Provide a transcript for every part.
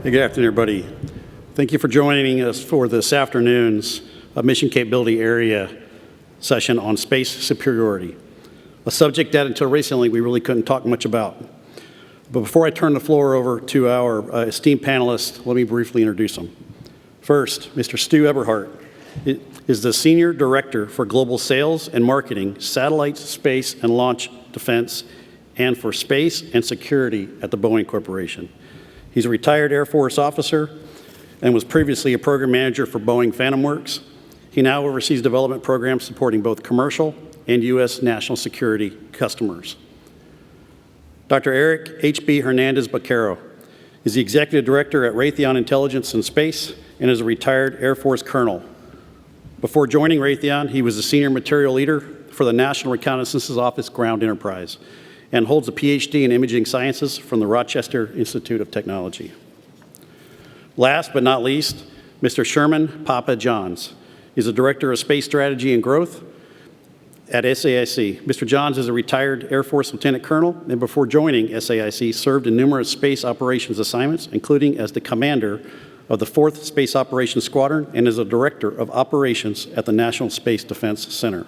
Hey, good afternoon, everybody. Thank you for joining us for this afternoon's Mission Capability Area session on space superiority, a subject that until recently we really couldn't talk much about. But before I turn the floor over to our esteemed panelists, let me briefly introduce them. First, Mr. Stu Eberhardt is the Senior Director for Global Sales and Marketing, Satellites, Space, and Launch Defense, and for Space and Security at the Boeing Corporation. He's a retired Air Force officer and was previously a program manager for Boeing Phantom Works. He now oversees development programs supporting both commercial and U.S. national security customers. Dr. Eric H.B. Hernandez-Baquero is the Executive Director at Raytheon Intelligence and Space and is a retired Air Force colonel. Before joining Raytheon, he was a senior material leader for the National Reconnaissance Office Ground Enterprise and holds a PhD in imaging sciences from the Rochester Institute of Technology. Last but not least, Mr. Sherman Papa Johns is the Director of Space Strategy and Growth at SAIC. Mr. Johns is a retired Air Force Lieutenant Colonel, and before joining SAIC, served in numerous space operations assignments, including as the commander of the 4th Space Operations Squadron and as a Director of Operations at the National Space Defense Center.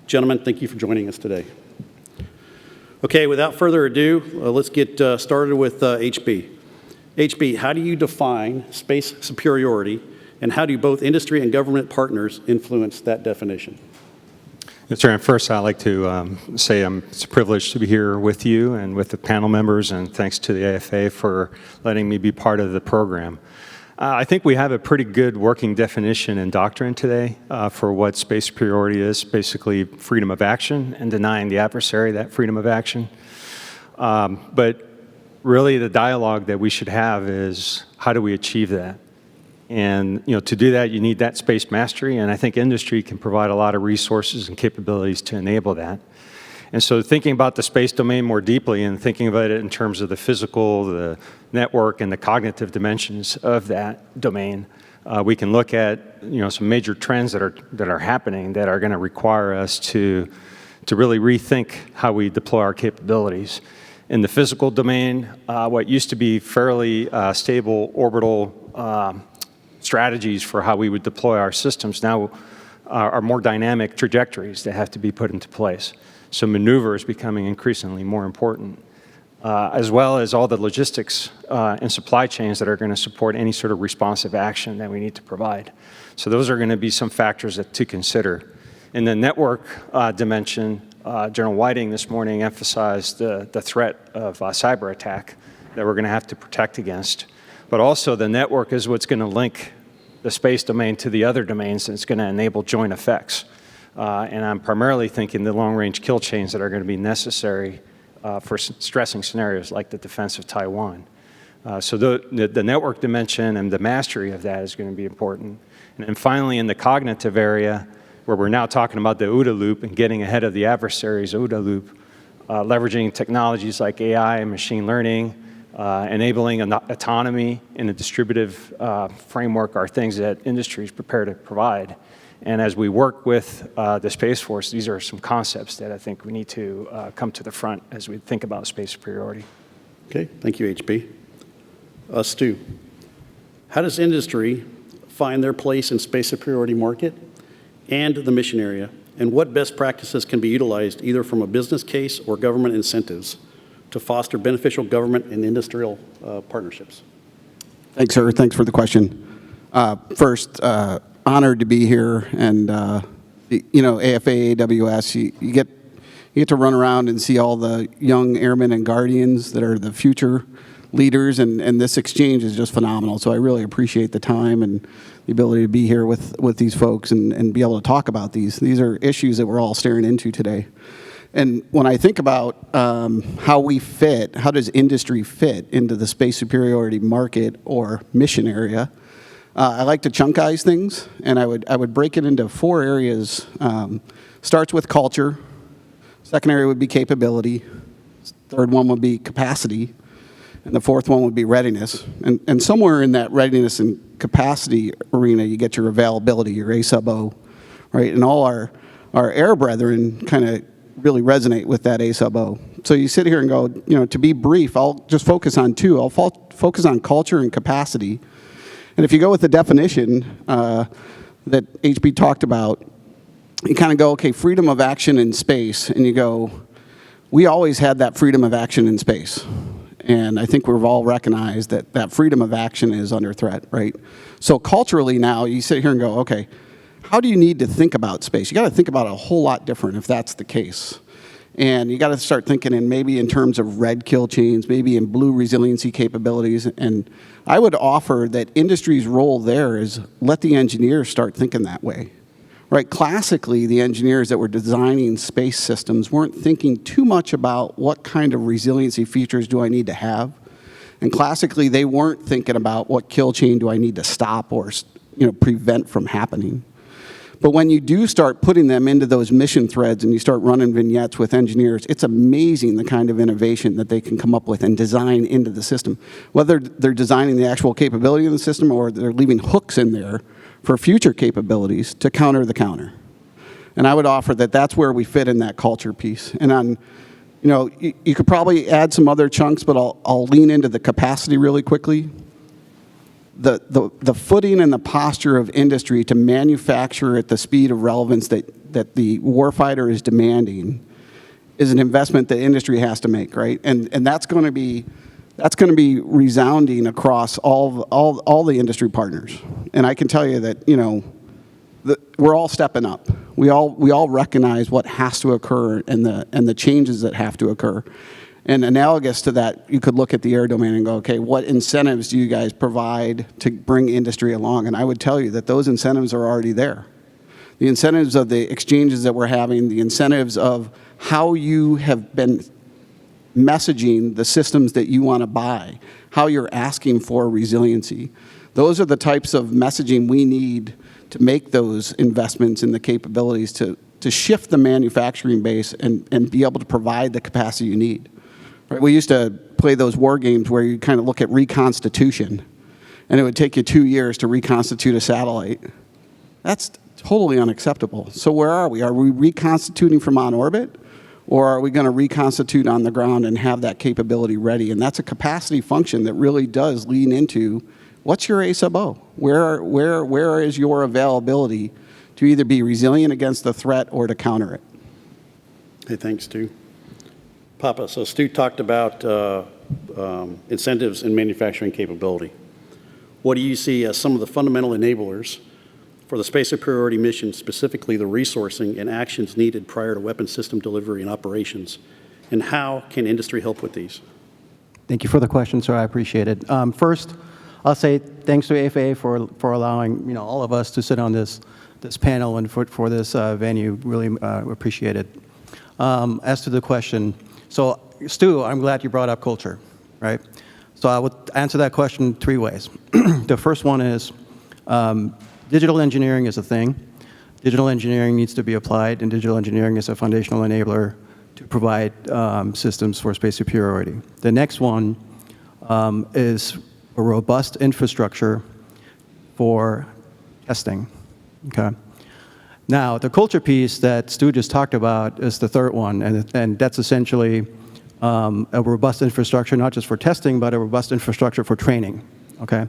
Gentlemen, thank you for joining us today. Okay, without further ado, let's get started with HB. HB, how do you define space superiority, and how do both industry and government partners influence that definition? Yes, sir. And first, I'd like to say it's a privilege to be here with you and with the panel members, and thanks to the AFA for letting me be part of the program. I think we have a pretty good working definition and doctrine today for what space superiority is, basically freedom of action and denying the adversary that freedom of action. But really the dialogue that we should have is, how do we achieve that? And to do that, you need that space mastery, and I think industry can provide a lot of resources and capabilities to enable that. And so thinking about the space domain more deeply and thinking about it in terms of the physical, the network, and the cognitive dimensions of that domain, we can look at some major trends that are happening that are going to require us to really rethink how we deploy our capabilities. In the physical domain, what used to be fairly stable orbital strategies for how we would deploy our systems now are more dynamic trajectories that have to be put into place. So maneuver is becoming increasingly more important, as well as all the logistics and supply chains that are going to support any sort of responsive action that we need to provide. So those are going to be some factors to consider. In the network dimension, General Whiting this morning emphasized the threat of cyber attack that we're going to have to protect against. But also the network is what's going to link the space domain to the other domains, and it's going to enable joint effects. And I'm primarily thinking the long-range kill chains that are going to be necessary for stressing scenarios like the defense of Taiwan. So the network dimension and the mastery of that is going to be important. And then finally, in the cognitive area, where we're now talking about the OODA loop and getting ahead of the adversary's OODA loop, leveraging technologies like AI and machine learning, enabling autonomy in a distributive framework are things that industry is prepared to provide. And as we work with the Space Force, these are some concepts that I think we need to come to the front as we think about space superiority. Okay, thank you, HB. Stu, how does industry find their place in space superiority market and the mission area, and what best practices can be utilized either from a business case or government incentives to foster beneficial government and industrial partnerships? Thanks, sir. Thanks for the question. First, honored to be here, and AFA, AWS, you get to run around and see all the young airmen and guardians that are the future leaders, and this exchange is just phenomenal. So I really appreciate the time and the ability to be here with these folks and be able to talk about these. These are issues that we're all staring into today. And when I think about how does industry fit into the space superiority market or mission area, I like to chunkize things, and I would break it into 4 areas. Starts with culture. Second area would be capability. Third one would be capacity. And the fourth one would be readiness. And somewhere in that readiness and capacity arena, you get your availability, your A sub O, right? And all our air brethren kind of really resonate with that A sub O. So you sit here and go, to be brief, I'll just focus on two. I'll focus on culture and capacity. And if you go with the definition that HB talked about, you kind of go, okay, freedom of action in space, and you go, we always had that freedom of action in space. And I think we've all recognized that that freedom of action is under threat, right? So culturally now, you sit here and go, okay, how do you need to think about space? You got to think about it a whole lot different if that's the case. And you got to start thinking in terms of red kill chains, maybe in blue resiliency capabilities. And I would offer that industry's role there is let the engineers start thinking that way. Right? Classically, the engineers that were designing space systems weren't thinking too much about what kind of resiliency features do I need to have. And classically, they weren't thinking about what kill chain do I need to stop or prevent from happening. But when you do start putting them into those mission threads and you start running vignettes with engineers, it's amazing the kind of innovation that they can come up with and design into the system. Whether they're designing the actual capability of the system or they're leaving hooks in there for future capabilities to counter the counter. And I would offer that that's where we fit in that culture piece. And on, you could probably add some other chunks, but I'll lean into the capacity really quickly. The footing and the posture of industry to manufacture at the speed of relevance that the warfighter is demanding is an investment that industry has to make, right? And that's going to be resounding across all the industry partners. And I can tell you that we're all stepping up. We all recognize what has to occur and the changes that have to occur. And analogous to that, you could look at the air domain and go, okay, what incentives do you guys provide to bring industry along? And I would tell you that those incentives are already there. The incentives of the exchanges that we're having, the incentives of how you have been messaging the systems that you want to buy, how you're asking for resiliency. Those are the types of messaging we need to make those investments in the capabilities to shift the manufacturing base and be able to provide the capacity you need. Right? We used to play those war games where you kind of look at reconstitution, and it would take you 2 years to reconstitute a satellite. That's totally unacceptable. So where are we? Are we reconstituting from on orbit? Or are we going to reconstitute on the ground and have that capability ready? And that's a capacity function that really does lean into what's your A sub O? Where is your availability to either be resilient against the threat or to counter it? Hey, thanks, Stu. Papa, so Stu talked about incentives and manufacturing capability. What do you see as some of the fundamental enablers for the space superiority mission, specifically the resourcing and actions needed prior to weapon system delivery and operations? And how can industry help with these? Thank you for the question, sir. I appreciate it. First, I'll say thanks to AFA for allowing all of us to sit on this panel and for this venue. Really appreciate it. As to the question, so Stu, I'm glad you brought up culture, right? So I would answer that question 3 ways. The first one is digital engineering is a thing. Digital engineering needs to be applied, and digital engineering is a foundational enabler to provide systems for space superiority. The next one is a robust infrastructure for testing, okay? Now, the culture piece that Stu just talked about is the third one, and that's essentially a robust infrastructure, not just for testing, but a robust infrastructure for training, okay?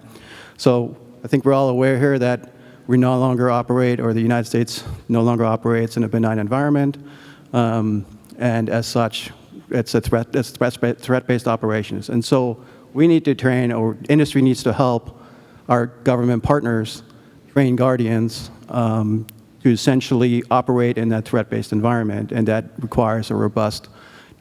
So I think we're all aware here that we no longer operate, or the United States no longer operates in a benign environment, and as such, it's threat-based operations. And so we need to train, or industry needs to help our government partners train guardians to essentially operate in that threat-based environment, and that requires a robust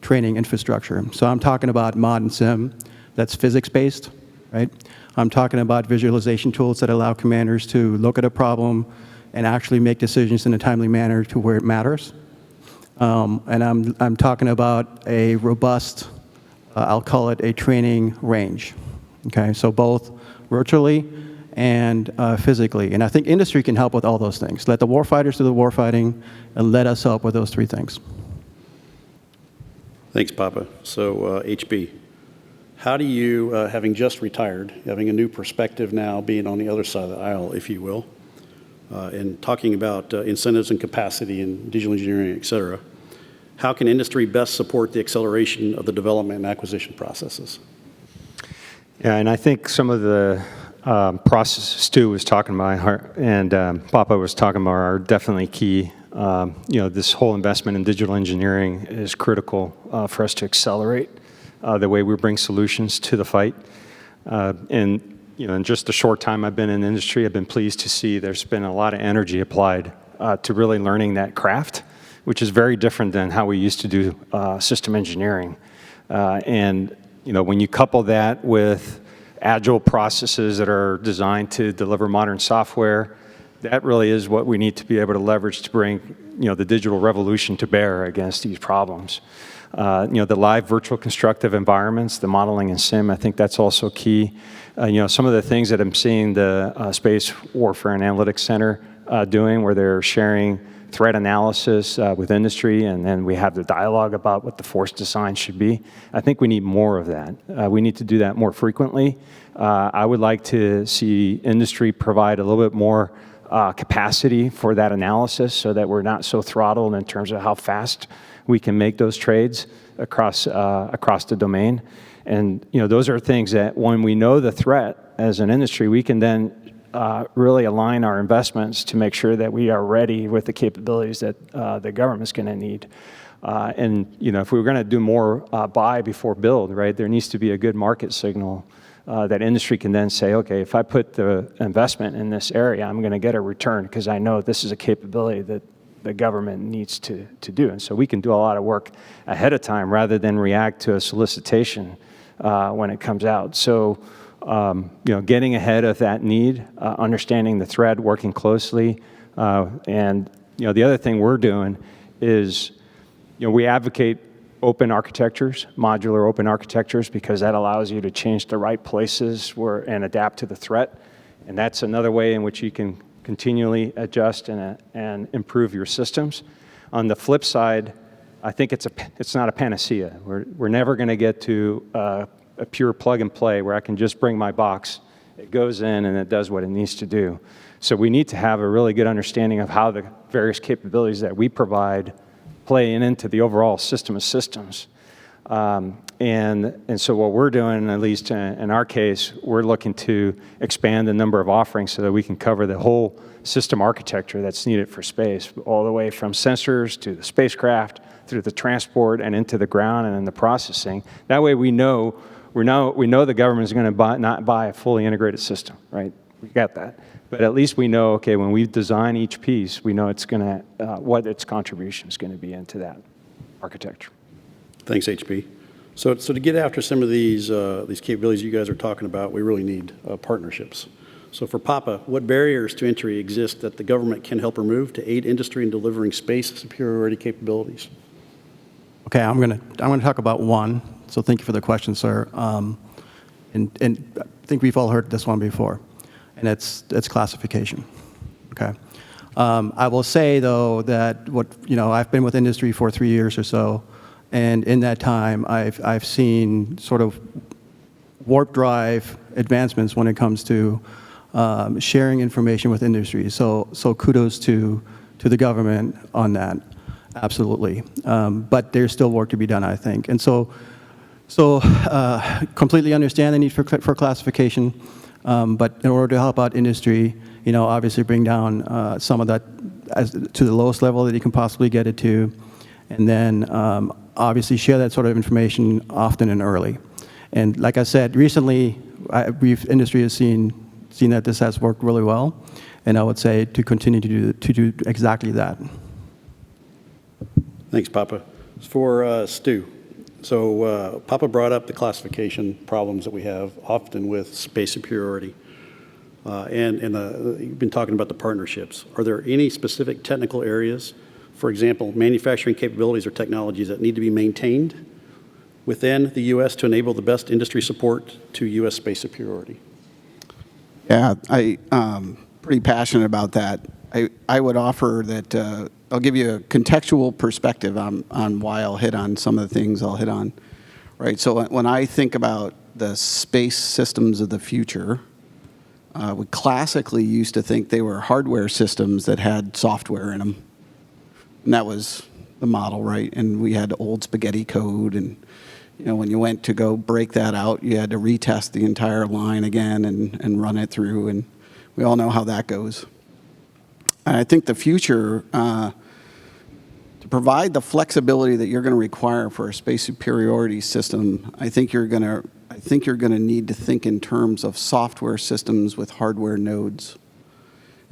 training infrastructure. So I'm talking about mod and sim that's physics-based, right? I'm talking about visualization tools that allow commanders to look at a problem and actually make decisions in a timely manner to where it matters. And I'm talking about a robust, I'll call it a training range, okay? So both virtually and physically. And I think industry can help with all those things. Let the warfighters do the warfighting, and let us help with those 3 things. Thanks, Papa. So HB, how do you, having just retired, having a new perspective now, being on the other side of the aisle, if you will, and talking about incentives and capacity and digital engineering, et cetera, How can industry best support the acceleration of the development and acquisition processes? Yeah, and I think some of the processes Stu was talking about and Papa was talking about are definitely key. This whole investment in digital engineering is critical for us to accelerate the way we bring solutions to the fight. In just the short time I've been in the industry, I've been pleased to see there's been a lot of energy applied to really learning that craft, which is very different than how we used to do system engineering. When you couple that with agile processes that are designed to deliver modern software, that really is what we need to be able to leverage to bring, the digital revolution to bear against these problems. The live virtual constructive environments, the modeling and sim, I think that's also key. Some of the things that I'm seeing the Space Warfare and Analytics Center doing, where they're sharing threat analysis with industry, and then we have the dialogue about what the force design should be. I think we need more of that. We need to do that more frequently. I would like to see industry provide a little bit more capacity for that analysis so that we're not so throttled in terms of how fast we can make those trades across the domain. And those are things that when we know the threat as an industry, we can then really align our investments to make sure that we are ready with the capabilities that the government's going to need. If we were going to do more buy before build, right, there needs to be a good market signal that industry can then say, okay, if I put the investment in this area, I'm going to get a return because I know this is a capability that the government needs to do. And so we can do a lot of work ahead of time rather than react to a solicitation when it comes out. So, getting ahead of that need, understanding the threat, working closely. The other thing we're doing is, we advocate open architectures, modular open architectures, because that allows you to change the right places and adapt to the threat. And that's another way in which you can continually adjust and improve your systems. On the flip side, I think it's not a panacea. We're never going to get to a pure plug and play where I can just bring my box, it goes in and it does what it needs to do. So we need to have a really good understanding of how the various capabilities that we provide play into the overall system of systems. And so what we're doing, at least in our case, we're looking to expand the number of offerings so that we can cover the whole system architecture that's needed for space, all the way from sensors to the spacecraft, through the transport and into the ground and in the processing. That way we know the government is going to not buy a fully integrated system, right? We got that. But at least we know, okay, when we design each piece, we know it's going to, what its contribution is going to be into that architecture. Thanks, HP. So to get after some of these capabilities you guys are talking about, we really need partnerships. So for Papa, what barriers to entry exist that the government can help remove to aid industry in delivering space superiority capabilities? Okay, I'm going to talk about one. So thank you for the question, sir. And I think we've all heard this one before, and it's classification. Okay. I will say though that I've been with industry for 3 years or so, and in that time I've seen sort of warp drive advancements when it comes to sharing information with industry. So kudos to the government on that. Absolutely. But there's still work to be done, I think. And so completely understand the need for classification, but in order to help out industry, obviously bring down some of that to the lowest level that you can possibly get it to, and then obviously share that sort of information often and early. And like I said, recently, industry has seen that this has worked really well, and I would say to continue to do exactly that. Thanks, Papa. For Stu, so Papa brought up the classification problems that we have often with space superiority, and you've been talking about the partnerships. Are there any specific technical areas, for example, manufacturing capabilities or technologies that need to be maintained within the U.S. to enable the best industry support to U.S. space superiority? Yeah, I'm pretty passionate about that. I would offer that I'll give you a contextual perspective on why I'll hit on some of the things I'll hit on. Right, so when I think about the space systems of the future, we classically used to think they were hardware systems that had software in them. And that was the model, right? And we had old spaghetti code, and when you went to go break that out, you had to retest the entire line again and run it through, and we all know how that goes. And I think the future, to provide the flexibility that you're going to require for a space superiority system, I think you're going to need to think in terms of software systems with hardware nodes.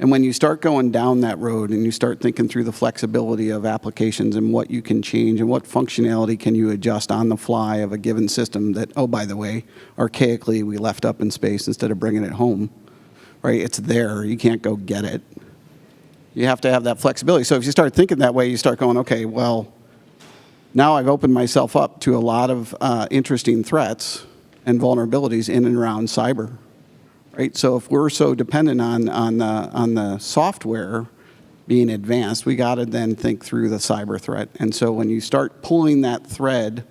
And when you start going down that road and you start thinking through the flexibility of applications and what you can change and what functionality can you adjust on the fly of a given system that, oh, by the way, archaically we left up in space instead of bringing it home, right? It's there. You can't go get it. You have to have that flexibility. So if you start thinking that way, you start going, okay, well, now I've opened myself up to a lot of interesting threats and vulnerabilities in and around cyber. Right? So if we're so dependent on the software being advanced, we got to then think through the cyber threat. And so when you start pulling that thread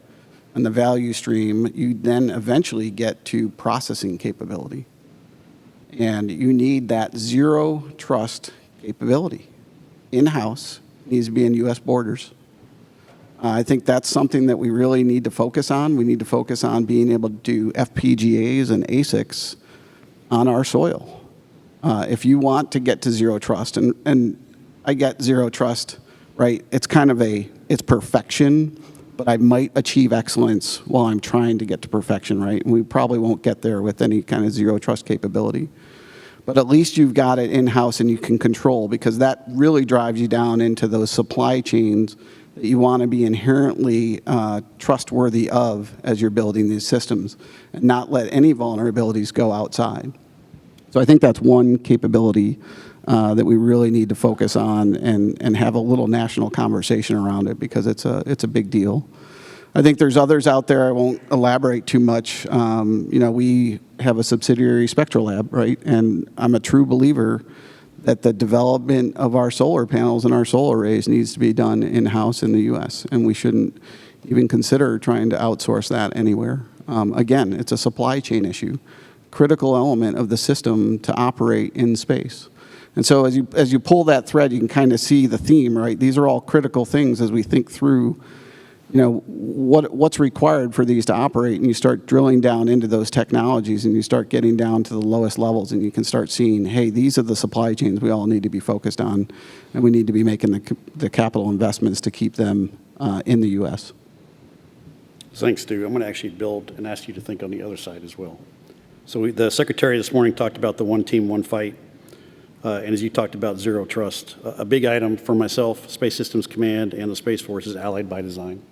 on the value stream, you then eventually get to processing capability. And you need that zero trust capability. In-house, needs to be in U.S. borders. I think that's something that we really need to focus on. We need to focus on being able to do FPGAs and ASICs on our soil. If you want to get to zero trust, and I get zero trust, right? It's kind of it's perfection, but I might achieve excellence while I'm trying to get to perfection, right? And we probably won't get there with any kind of zero trust capability. But at least you've got it in-house and you can control, because that really drives you down into those supply chains that you want to be inherently trustworthy of as you're building these systems, and not let any vulnerabilities go outside. So I think that's one capability that we really need to focus on and have a little national conversation around it, because it's a big deal. I think there's others out there. I won't elaborate too much. We have a subsidiary Spectral Lab, right? And I'm a true believer that the development of our solar panels and our solar arrays needs to be done in-house in the U.S., and we shouldn't even consider trying to outsource that anywhere. Again, it's a supply chain issue, critical element of the system to operate in space. And so as you pull that thread, you can kind of see the theme, right? These are all critical things as we think through what's required for these to operate, and you start drilling down into those technologies and you start getting down to the lowest levels, and you can start seeing, hey, these are the supply chains we all need to be focused on, and we need to be making the capital investments to keep them in the U.S. Thanks, Stu. I'm going to actually build and ask you to think on the other side as well. So the Secretary this morning talked about the one team, one fight, and as you talked about zero trust. A big item for myself, Space Systems Command and the Space Force is allied by design.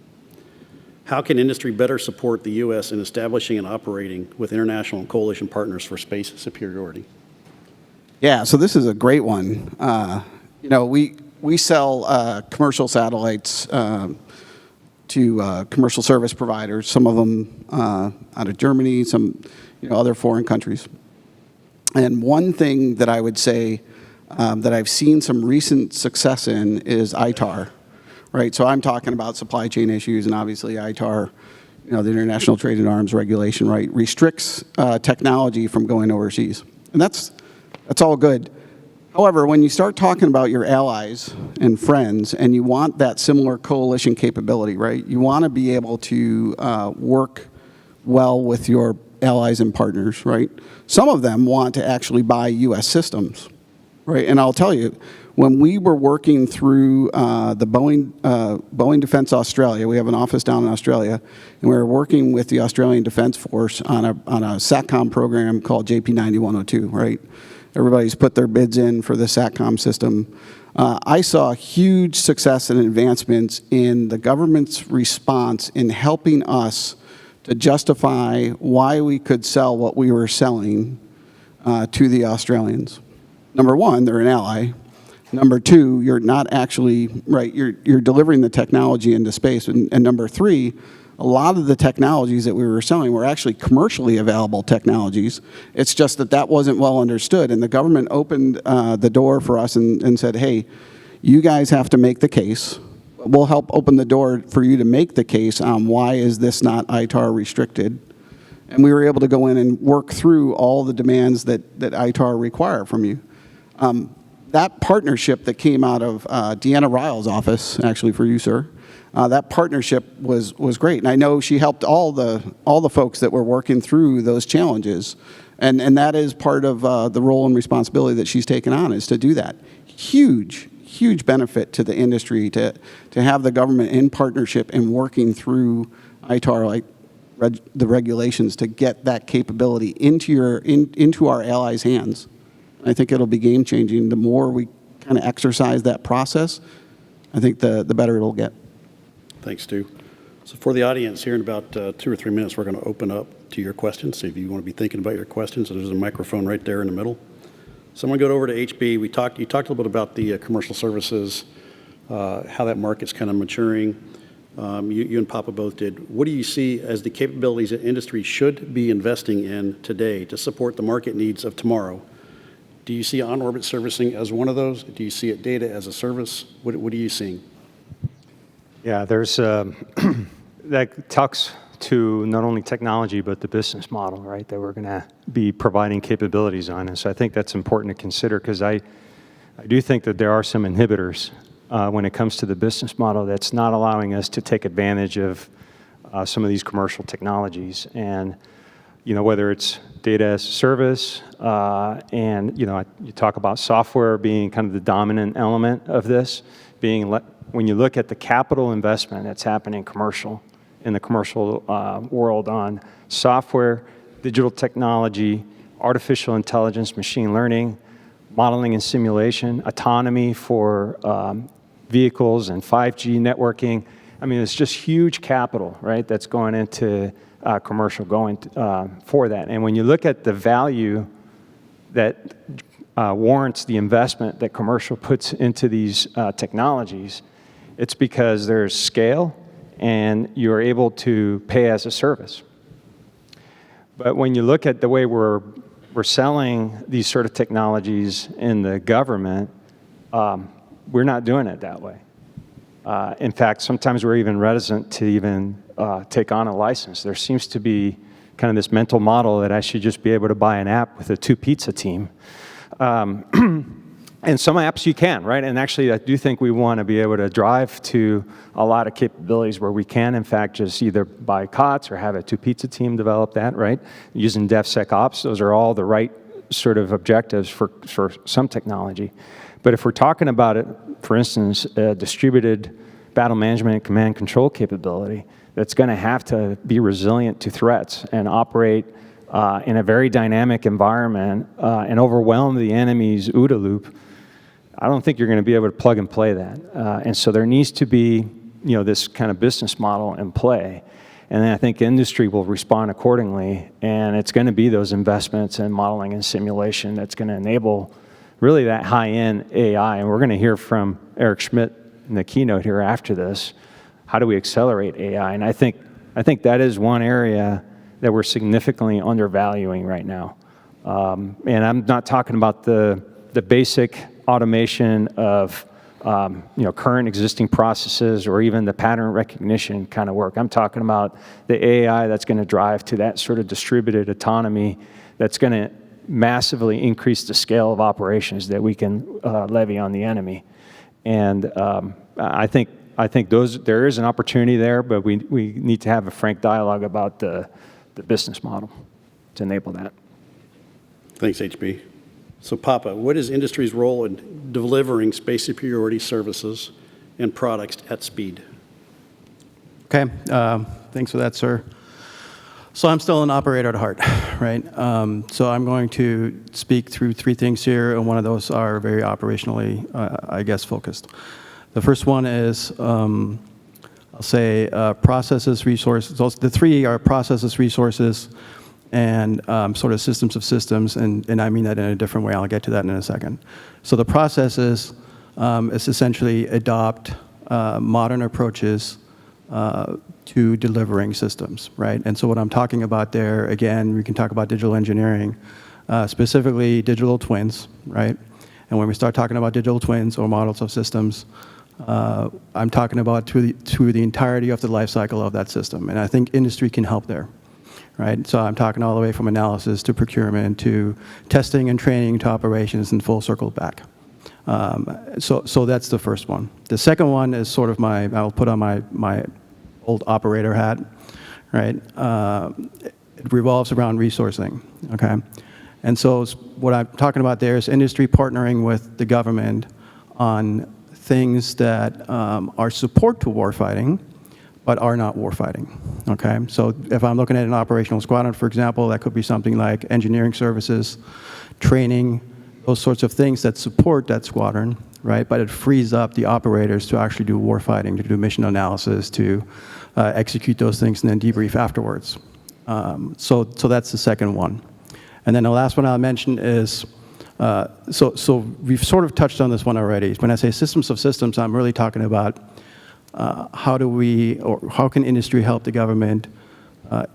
How can industry better support the U.S. in establishing and operating with international and coalition partners for space superiority? Yeah, so this is a great one. We sell commercial satellites to commercial service providers, some of them out of Germany, some other foreign countries. And one thing that I would say that I've seen some recent success in is ITAR. Right, so I'm talking about supply chain issues, and obviously ITAR, the International Trade in Arms Regulation, right, restricts technology from going overseas, and that's all good. However, when you start talking about your allies and friends, and you want that similar coalition capability, right, you want to be able to work well with your allies and partners, right? Some of them want to actually buy U.S. systems, right? And I'll tell you, when we were working through the Boeing Defence Australia, we have an office down in Australia, and we were working with the Australian Defence Force on a SATCOM program called JP9102, right? Everybody's put their bids in for the SATCOM system. I saw huge success and advancements in the government's response in helping us to justify why we could sell what we were selling to the Australians. Number one, they're an ally. Number two, you're not actually, right, you're delivering the technology into space. And number three, a lot of the technologies that we were selling were actually commercially available technologies. It's just that wasn't well understood. And the government opened the door for us and said, hey, you guys have to make the case. We'll help open the door for you to make the case on why is this not ITAR restricted. And we were able to go in and work through all the demands that ITAR require from you. that partnership that came out of Deanna Ryle's office, actually for you, sir, that partnership was great. And I know she helped all the folks that were working through those challenges. And that is part of the role and responsibility that she's taken on, is to do that. Huge benefit to the industry to have the government in partnership and working through ITAR, like the regulations, to get that capability into our allies' hands. I think it'll be game changing. The more we kind of exercise that process, I think the better it'll get. Thanks, Stu. So for the audience here, in about 2 or 3 minutes, we're going to open up to your questions. So if you want to be thinking about your questions, there's a microphone right there in the middle. So I'm going to go over to HB. You talked a little bit about the commercial services, how that market's kind of maturing. You and Papa both did. What do you see as the capabilities that industry should be investing in today to support the market needs of tomorrow? Do you see on-orbit servicing as one of those? Do you see it data as a service? What are you seeing? Yeah, there's that talks to not only technology but the business model, right, that we're going to be providing capabilities on. And so I think that's important to consider, because I do think that there are some inhibitors when it comes to the business model that's not allowing us to take advantage of some of these commercial technologies. And whether it's data as a service, and you talk about software being kind of the dominant element of this, when you look at the capital investment that's happening in the commercial world on software, digital technology, artificial intelligence, machine learning, modeling and simulation, autonomy for vehicles and 5G networking. I mean, it's just huge capital, right, that's going into commercial for that. And when you look at the value that warrants the investment that commercial puts into these technologies, it's because there's scale and you're able to pay as a service. But when you look at the way we're selling these sort of technologies in the government, we're not doing it that way. In fact, sometimes we're even reticent to even take on a license. There seems to be kind of this mental model that I should just be able to buy an app with a 2-pizza team. And some apps you can, right? And actually, I do think we want to be able to drive to a lot of capabilities where we can, in fact, just either buy COTS or have a 2-pizza team develop that, right? Using DevSecOps, those are all the right sort of objectives for some technology. But if we're talking about it, for instance, a distributed battle management and command control capability that's going to have to be resilient to threats and operate in a very dynamic environment and overwhelm the enemy's OODA loop, I don't think you're going to be able to plug and play that. And so there needs to be, this kind of business model in play. And then I think industry will respond accordingly. And it's going to be those investments in modeling and simulation that's going to enable really that high-end AI. And we're going to hear from Eric Schmidt in the keynote here after this. How do we accelerate AI? And I think that is one area that we're significantly undervaluing right now. And I'm not talking about the basic automation of current existing processes or even the pattern recognition kind of work. I'm talking about the AI that's going to drive to that sort of distributed autonomy that's going to massively increase the scale of operations that we can levy on the enemy. And I think there is an opportunity there, but we need to have a frank dialogue about the business model to enable that. Thanks, HB. So, Papa, what is industry's role in delivering space superiority services and products at speed? Okay, thanks for that, sir. So I'm still an operator at heart, right? So I'm going to speak through 3 things here, and one of those are very operationally, focused. The first one is, I'll say, processes, resources. The 3 are processes, resources, and sort of systems of systems, and I mean that in a different way. I'll get to that in a second. So the processes is essentially adopt modern approaches to delivering systems, right? And so what I'm talking about there, again, we can talk about digital engineering, specifically digital twins, right? And when we start talking about digital twins or models of systems, I'm talking about through the entirety of the life cycle of that system. And I think industry can help there, right? So I'm talking all the way from analysis to procurement to testing and training to operations and full circle back. So that's the first one. The second one is sort of I'll put on my old operator hat, right? It revolves around resourcing, okay? And so what I'm talking about there is industry partnering with the government on things that are support to warfighting, but are not warfighting, okay? So if I'm looking at an operational squadron, for example, that could be something like engineering services, training, those sorts of things that support that squadron, right? But it frees up the operators to actually do warfighting, to do mission analysis, to execute those things and then debrief afterwards. So that's the second one. And then the last one I'll mention is, so we've sort of touched on this one already. When I say systems of systems, I'm really talking about how can industry help the government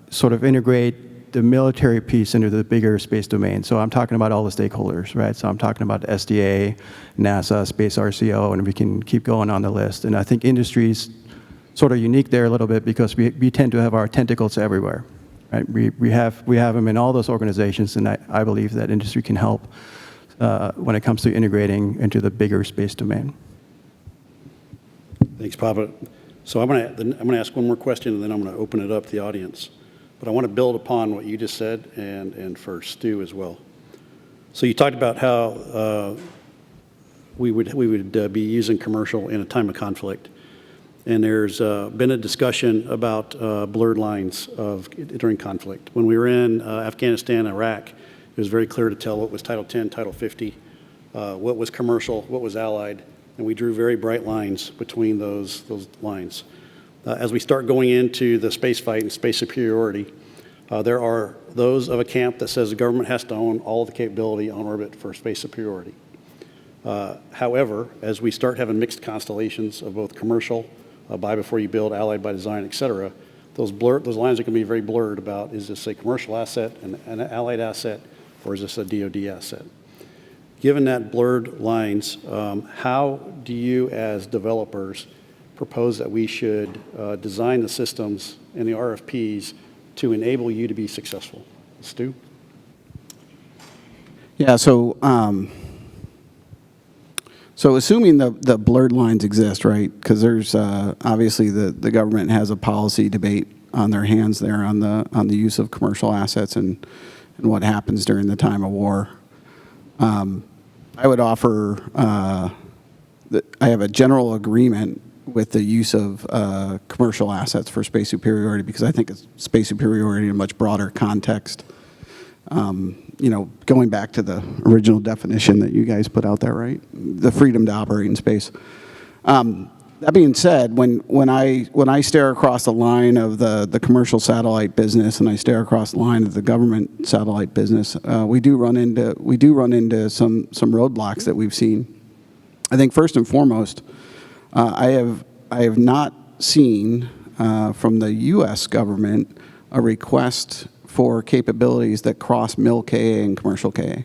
sort of integrate the military piece into the bigger space domain. So I'm talking about all the stakeholders, right? So I'm talking about SDA, NASA, Space RCO, and we can keep going on the list. And I think industry's sort of unique there a little bit because we tend to have our tentacles everywhere, right? We have them in all those organizations, and I believe that industry can help when it comes to integrating into the bigger space domain. Thanks, Papa. So I'm going to ask one more question, and then I'm going to open it up to the audience. But I want to build upon what you just said and for Stu as well. So you talked about how we would be using commercial in a time of conflict. And there's been a discussion about blurred lines during conflict. When we were in Afghanistan, Iraq, it was very clear to tell what was Title 10, Title 50, what was commercial, what was allied, and we drew very bright lines between those lines. As we start going into the space fight and space superiority, there are those of a camp that says the government has to own all of the capability on orbit for space superiority. However, as we start having mixed constellations of both commercial, buy before you build, allied by design, et cetera, those lines are going to be very blurred about, is this a commercial asset, an allied asset, or is this a DoD asset? Given that blurred lines, how do you as developers propose that we should design the systems and the RFPs to enable you to be successful? Stu? Yeah, so assuming the blurred lines exist, right? Because there's obviously the government has a policy debate on their hands there on the use of commercial assets and what happens during the time of war. I would offer that I have a general agreement with the use of commercial assets for space superiority because I think it's space superiority in a much broader context. Going back to the original definition that you guys put out there, right? The freedom to operate in space. That being said, when I stare across the line of the commercial satellite business and I stare across the line of the government satellite business, we do run into some roadblocks that we've seen. I think first and foremost, I have not seen from the U.S. government a request for capabilities that cross mil KA and commercial KA.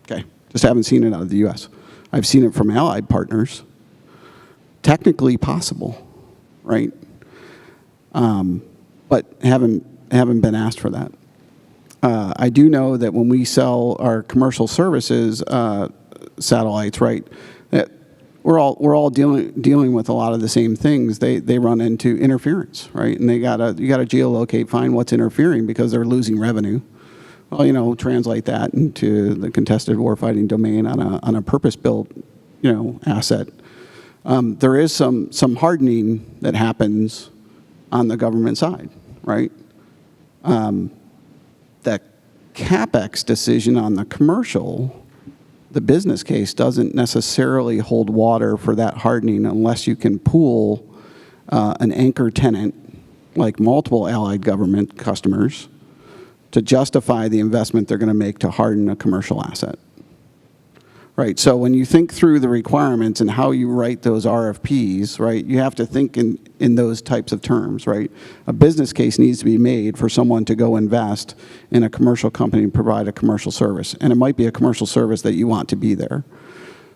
Okay, just haven't seen it out of the U.S. I've seen it from allied partners. Technically possible, right? But haven't been asked for that. I do know that when we sell our commercial services satellites, right, that we're all dealing with a lot of the same things. They run into interference, right? And you gotta geolocate, find what's interfering because they're losing revenue. Well, translate that into the contested warfighting domain on a purpose-built, asset. There is some hardening that happens on the government side, right? That CapEx decision on the commercial, the business case doesn't necessarily hold water for that hardening unless you can pool an anchor tenant like multiple allied government customers to justify the investment they're going to make to harden a commercial asset. Right, so when you think through the requirements and how you write those RFPs, right, you have to think in those types of terms, right? A business case needs to be made for someone to go invest in a commercial company and provide a commercial service. And it might be a commercial service that you want to be there.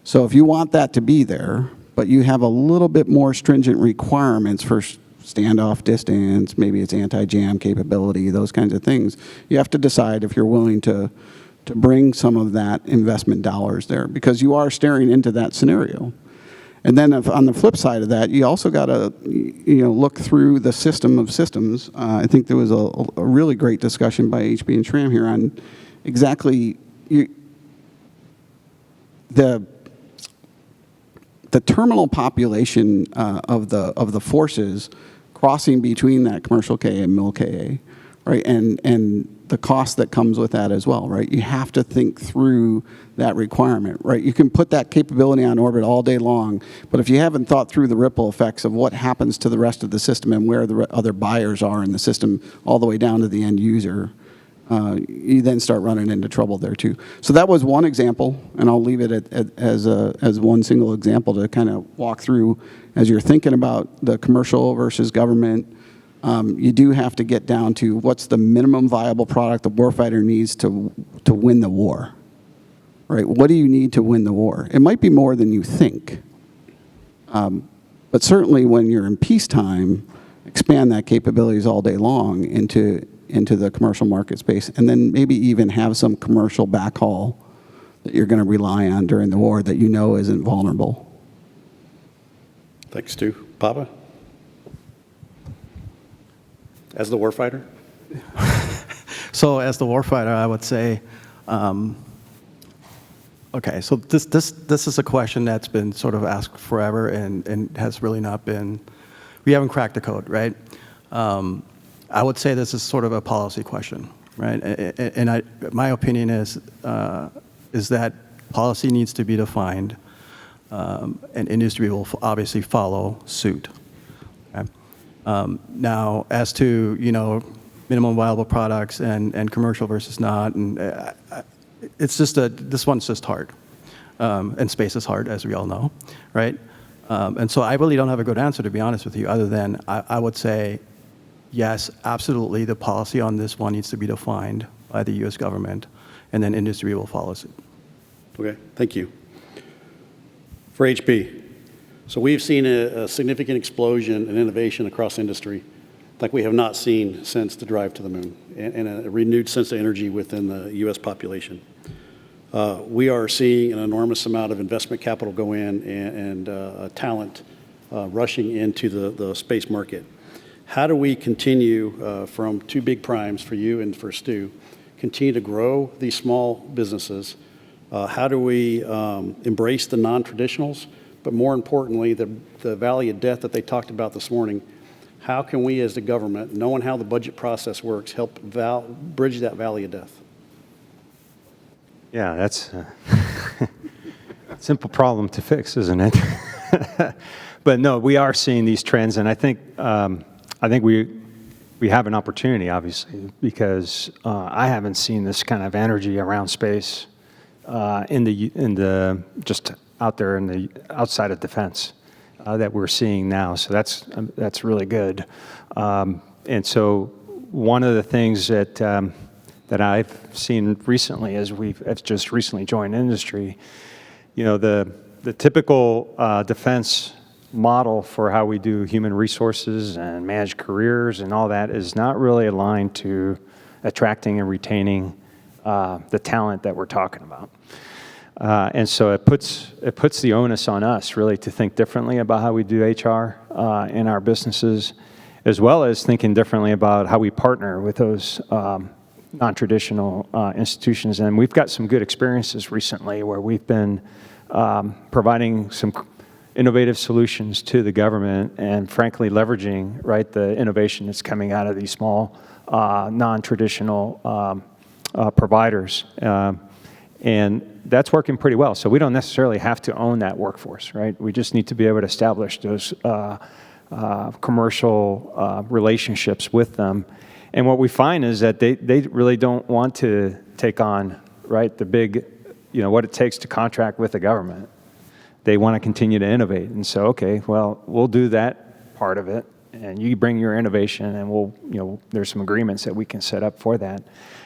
So if you want that to be there, but you have a little bit more stringent requirements for standoff distance, maybe it's anti-jam capability, those kinds of things, you have to decide if you're willing to to bring some of that investment dollars there, because you are staring into that scenario. And then on the flip side of that, you also got to look through the system of systems. I think there was a really great discussion by HB and Schramm here on exactly the terminal population of the forces crossing between that commercial KA and mil KA, right? And the cost that comes with that as well, right? You have to think through that requirement, right? You can put that capability on orbit all day long, but if you haven't thought through the ripple effects of what happens to the rest of the system and where the other buyers are in the system all the way down to the end user, you then start running into trouble there too. So that was one example, and I'll leave it as one single example to kind of walk through as you're thinking about the commercial versus government. You do have to get down to what's the minimum viable product the warfighter needs to win the war, right? What do you need to win the war? It might be more than you think, but certainly when you're in peacetime, expand that capabilities all day long into the commercial market space, and then maybe even have some commercial backhaul that you're going to rely on during the war that you know isn't vulnerable. Thanks, Stu. Papa? As the warfighter? So as the warfighter, I would say, okay, so this is a question that's been sort of asked forever and has really not been, we haven't cracked the code, right? I would say this is sort of a policy question, right? And my opinion is that policy needs to be defined, and industry will obviously follow suit. Okay? Now, as to minimum viable products and commercial versus not, and it's just this one's just hard, and space is hard, as we all know, right? And so I really don't have a good answer, to be honest with you, other than I would say, yes, absolutely, the policy on this one needs to be defined by the U.S. government, and then industry will follow suit. Okay, thank you. For HB, so we've seen a significant explosion in innovation across industry like we have not seen since the drive to the moon, and a renewed sense of energy within the U.S. population. We are seeing an enormous amount of investment capital go in and talent rushing into the space market. How do we continue from two big primes for you and for Stu, continue to grow these small businesses? How do we embrace the non-traditionals? But more importantly, the valley of death that they talked about this morning, how can we as the government, knowing how the budget process works, help bridge that valley of death? Yeah, that's a simple problem to fix, isn't it? But no, we are seeing these trends, and I think we have an opportunity, obviously, because I haven't seen this kind of energy around space in the just out there in the outside of defense that we're seeing now. So that's really good. And so one of the things that I've seen recently, as I've just recently joined industry, the typical defense model for how we do human resources and manage careers and all that is not really aligned to attracting and retaining the talent that we're talking about. And so it puts the onus on us really to think differently about how we do HR in our businesses, as well as thinking differently about how we partner with those non-traditional institutions. And we've got some good experiences recently where we've been providing some innovative solutions to the government and frankly leveraging the innovation that's coming out of these small non-traditional providers. And that's working pretty well. So we don't necessarily have to own that workforce, right? We just need to be able to establish those commercial relationships with them. And what we find is that they really don't want to take on, the big, what it takes to contract with the government. They want to continue to innovate. And so, okay, well, we'll do that part of it, and you bring your innovation, and there's some agreements that we can set up for that.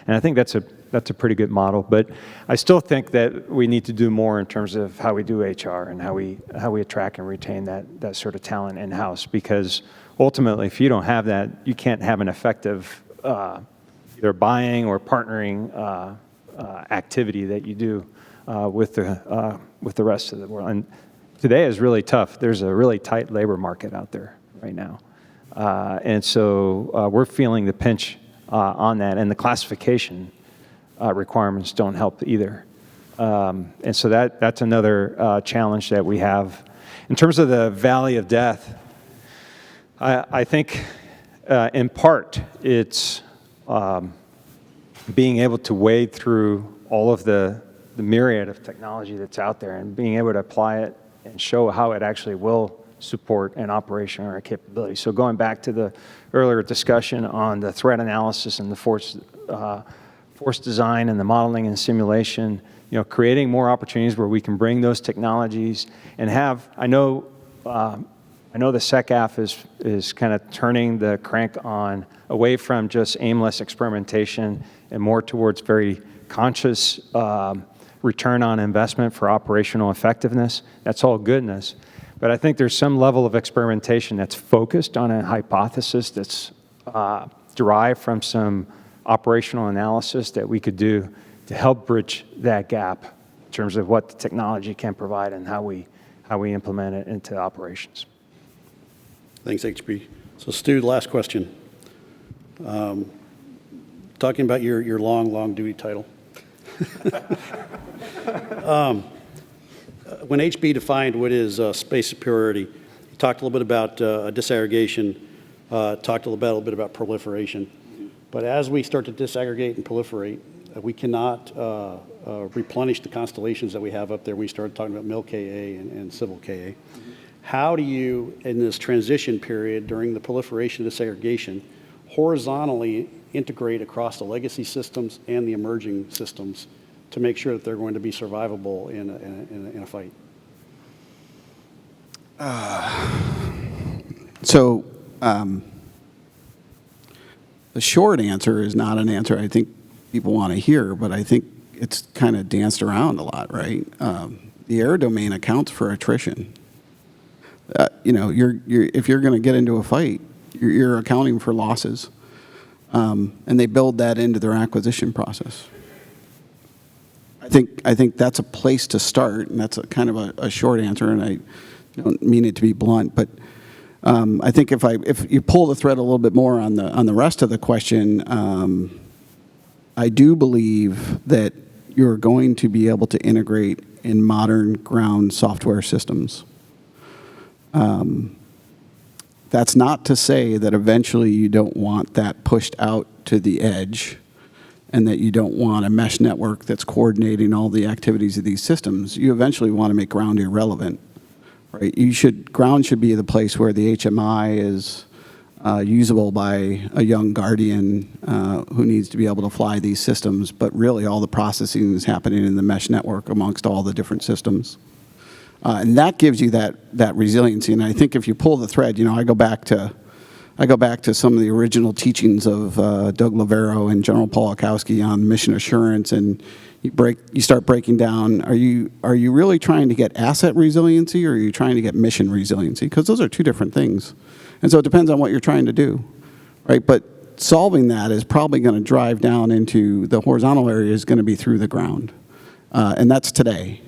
And I think that's a pretty good model. But I still think that we need to do more in terms of how we do HR and how we attract and retain that sort of talent in-house. Because ultimately, if you don't have that, you can't have an effective either buying or partnering activity that you do with the rest of the world. And today is really tough. There's a really tight labor market out there right now. And so we're feeling the pinch on that, and the classification requirements don't help either. And so that's another challenge that we have. In terms of the valley of death, I think in part it's being able to wade through all of the myriad of technology that's out there and being able to apply it and show how it actually will support an operation or a capability. So going back to the earlier discussion on the threat analysis and the force design and the modeling and simulation, creating more opportunities where we can bring those technologies and have, I know the SecAF is kind of turning the crank on away from just aimless experimentation and more towards very conscious return on investment for operational effectiveness. That's all goodness. But I think there's some level of experimentation that's focused on a hypothesis that's derived from some operational analysis that we could do to help bridge that gap in terms of what the technology can provide and how we implement it into operations. Thanks, HB. So Stu, last question. Talking about your long duty title. When HB defined what is space superiority, he talked a little bit about disaggregation, talked a little bit about proliferation. But as we start to disaggregate and proliferate, we cannot replenish the constellations that we have up there. We started talking about mil-Ka and civil Ka. How do you, in this transition period during the proliferation and disaggregation, horizontally integrate across the legacy systems and the emerging systems to make sure that they're going to be survivable in a fight? So the short answer is not an answer I think people want to hear, but I think it's kind of danced around a lot, right? The air domain accounts for attrition. If you're going to get into a fight, you're accounting for losses, and they build that into their acquisition process. I think that's a place to start, and that's a kind of a short answer, and I don't mean it to be blunt, but I think if you pull the thread a little bit more on the rest of the question, I do believe that you're going to be able to integrate in modern ground software systems. That's not to say that eventually you don't want that pushed out to the edge and that you don't want a mesh network that's coordinating all the activities of these systems. You eventually want to make ground irrelevant, right? Ground should be the place where the HMI is usable by a young guardian who needs to be able to fly these systems, but really all the processing is happening in the mesh network amongst all the different systems. And that gives you that resiliency. And I think if you pull the thread, I go back to some of the original teachings of Doug Lavero and General Polakowski on mission assurance, and you start breaking down, are you really trying to get asset resiliency, or are you trying to get mission resiliency? Because those are two different things. And so it depends on what you're trying to do, right? But solving that is probably going to drive down into the horizontal area is going to be through the ground. And that's today.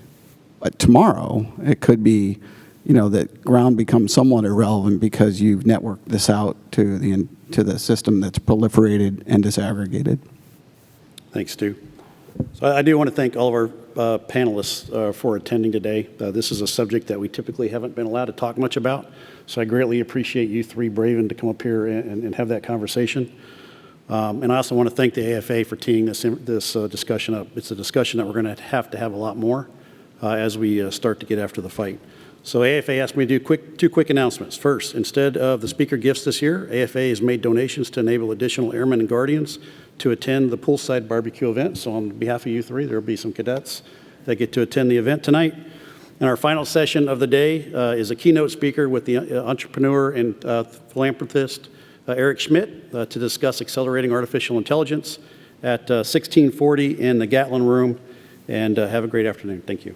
But tomorrow, it could be, that ground becomes somewhat irrelevant because you've networked this out to the system that's proliferated and disaggregated. Thanks, Stu. So I do want to thank all of our panelists for attending today. This is a subject that we typically haven't been allowed to talk much about, so I greatly appreciate you three braving to come up here and have that conversation. And I also want to thank the AFA for teeing this discussion up. It's a discussion that we're going to have a lot more as we start to get after the fight. So AFA asked me to do two quick announcements. First, instead of the speaker gifts this year, AFA has made donations to enable additional airmen and guardians to attend the poolside barbecue event. So on behalf of you three, there will be some cadets that get to attend the event tonight. And our final session of the day is a keynote speaker with the entrepreneur and philanthropist Eric Schmidt to discuss accelerating artificial intelligence at 1640 in the Gatlin Room. And have a great afternoon. Thank you.